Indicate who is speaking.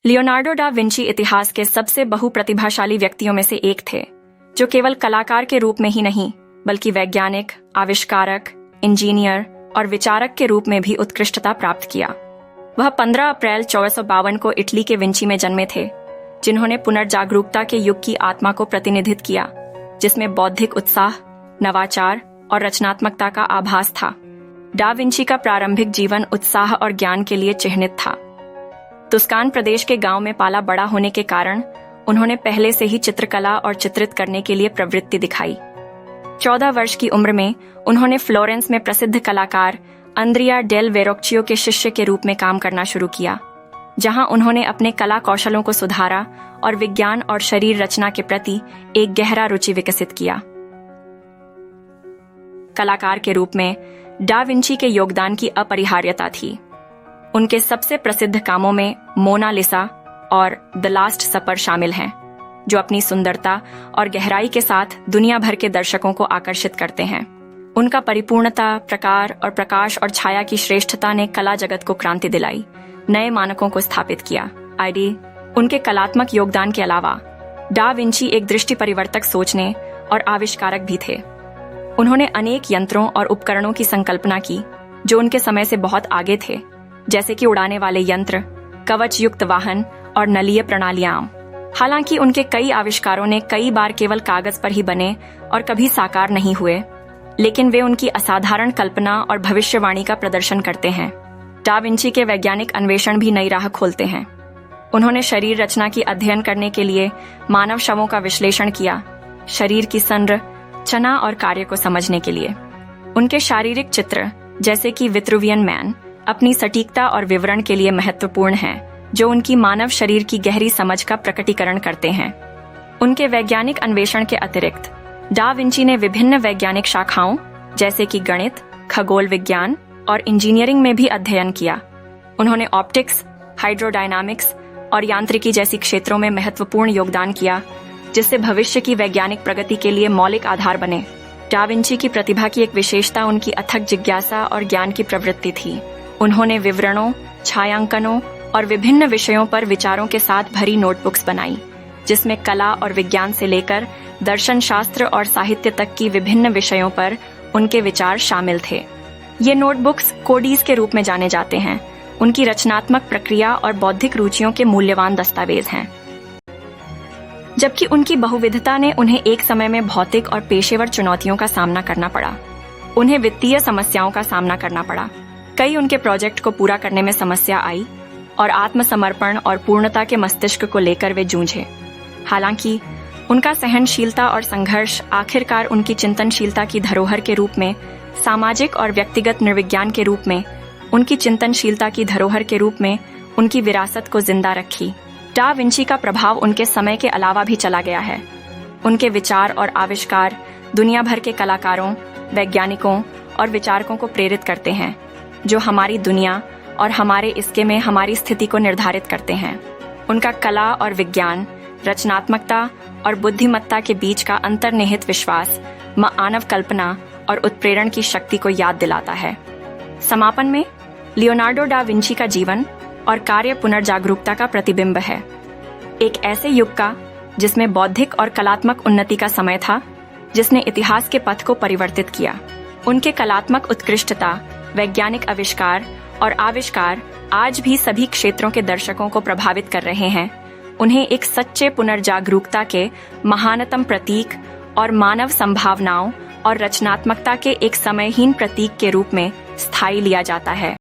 Speaker 1: Leonardo da Vinci इतिहास के सबसे बहुप्रतिभाशाली व्यक्तियों में से एक थे, जो केवल कलाकार के रूप में ही नहीं बल्कि वैज्ञानिक, आविष्कारक, इंजीनियर और विचारक के रूप में भी उत्कृष्टता प्राप्त किया। वह 15 अप्रैल 1452 को इटली के विंची में जन्मे थे, जिन्होंने पुनर्जागरूकता के युग की आत्मा को प्रतिनिधित किया, जिसमें बौद्धिक उत्साह, नवाचार और रचनात्मकता का आभास था। डा विंची का प्रारंभिक जीवन उत्साह और ज्ञान के लिए चिह्नित था। तुस्कान प्रदेश के गांव में पाला बड़ा होने के कारण उन्होंने पहले से ही चित्रकला और चित्रित करने के लिए प्रवृत्ति दिखाई। 14 वर्ष की उम्र में उन्होंने फ्लोरेंस में प्रसिद्ध कलाकार अंद्रिया डेल वेरोक्चियो के शिष्य के रूप में काम करना शुरू किया, जहां उन्होंने अपने कला कौशलों को सुधारा और विज्ञान और शरीर रचना के प्रति एक गहरा रुचि विकसित किया। कलाकार के रूप में डा विंची के योगदान की अपरिहार्यता थी। उनके सबसे प्रसिद्ध कामों में मोनालिसा और द लास्ट सपर शामिल हैं, जो अपनी सुंदरता और गहराई के साथ दुनिया भर के दर्शकों को आकर्षित करते हैं। उनका परिपूर्णता, प्रकार और प्रकाश और छाया की श्रेष्ठता ने कला जगत को क्रांति दिलाई, नए मानकों को स्थापित किया। उनके कलात्मक योगदान के अलावा डा विंची एक दृष्टि परिवर्तक सोचने और आविष्कारक भी थे। उन्होंने अनेक यंत्रों और उपकरणों की संकल्पना की जो उनके समय से बहुत आगे थे, जैसे कि उड़ाने वाले यंत्र, कवच युक्त वाहन और नलीय प्रणालियां। हालांकि उनके कई आविष्कारों ने कई बार केवल कागज पर ही बने और कभी साकार नहीं हुए, लेकिन वे उनकी असाधारण कल्पना और भविष्यवाणी का प्रदर्शन करते हैं। डा विंची के वैज्ञानिक अन्वेषण भी नई राह खोलते हैं। उन्होंने शरीर रचना की अध्ययन करने के लिए मानव शवों का विश्लेषण किया, शरीर की संरचना और कार्य को समझने के लिए। उनके शारीरिक चित्र, जैसे कि विट्रुवियन मैन, अपनी सटीकता और विवरण के लिए महत्वपूर्ण हैं, जो उनकी मानव शरीर की गहरी समझ का प्रकटीकरण करते हैं। उनके वैज्ञानिक अन्वेषण के अतिरिक्त डा विंची ने विभिन्न वैज्ञानिक शाखाओं, जैसे कि गणित, खगोल विज्ञान और इंजीनियरिंग में भी अध्ययन किया। उन्होंने ऑप्टिक्स, हाइड्रोडायनामिक्स और यांत्रिकी जैसी क्षेत्रों में महत्वपूर्ण योगदान किया, जिससे भविष्य की वैज्ञानिक प्रगति के लिए मौलिक आधार बने। डा विंची की प्रतिभा की एक विशेषता उनकी अथक जिज्ञासा और ज्ञान की प्रवृत्ति थी। उन्होंने विवरणों, छायांकनों और विभिन्न विषयों पर विचारों के साथ भरी नोटबुक्स बनाई, जिसमें कला और विज्ञान से लेकर दर्शन शास्त्र और साहित्य तक की विभिन्न विषयों पर उनके विचार शामिल थे। ये नोटबुक्स कोडीज के रूप में जाने जाते हैं, उनकी रचनात्मक प्रक्रिया और बौद्धिक रुचियों के मूल्यवान दस्तावेज हैं। जबकि उनकी बहुविधता ने उन्हें एक समय में भौतिक और पेशेवर चुनौतियों का सामना करना पड़ा। उन्हें वित्तीय समस्याओं का सामना करना पड़ा, कई उनके प्रोजेक्ट को पूरा करने में समस्या आई और आत्मसमर्पण और पूर्णता के मस्तिष्क को लेकर वे जूझे। हालांकि उनका सहनशीलता और संघर्ष आखिरकार उनकी चिंतनशीलता की धरोहर के रूप में, सामाजिक और व्यक्तिगत निर्विज्ञान के रूप में, उनकी चिंतनशीलता की धरोहर के रूप में उनकी विरासत को जिंदा रखी। डा विंची का प्रभाव उनके समय के अलावा भी चला गया है। उनके विचार और आविष्कार दुनिया भर के कलाकारों, वैज्ञानिकों और विचारकों को प्रेरित करते हैं, जो हमारी दुनिया और हमारे इसके में हमारी स्थिति को निर्धारित करते हैं। उनका कला और विज्ञान, रचनात्मकता और बुद्धिमत्ता के बीच का अंतर्निहित विश्वास मानव कल्पना और उत्प्रेरण की शक्ति को याद दिलाता है। समापन में, लियोनार्डो डा विंची का जीवन और कार्य पुनर्जागरूकता का प्रतिबिंब है, एक ऐसे युग का जिसमें बौद्धिक और कलात्मक उन्नति का समय था, जिसने इतिहास के पथ को परिवर्तित किया। उनके कलात्मक उत्कृष्टता, वैज्ञानिक आविष्कार और आविष्कार आज भी सभी क्षेत्रों के दर्शकों को प्रभावित कर रहे हैं। उन्हें एक सच्चे पुनर्जागरूकता के महानतम प्रतीक और मानव संभावनाओं और रचनात्मकता के एक समयहीन प्रतीक के रूप में स्थायी लिया जाता है।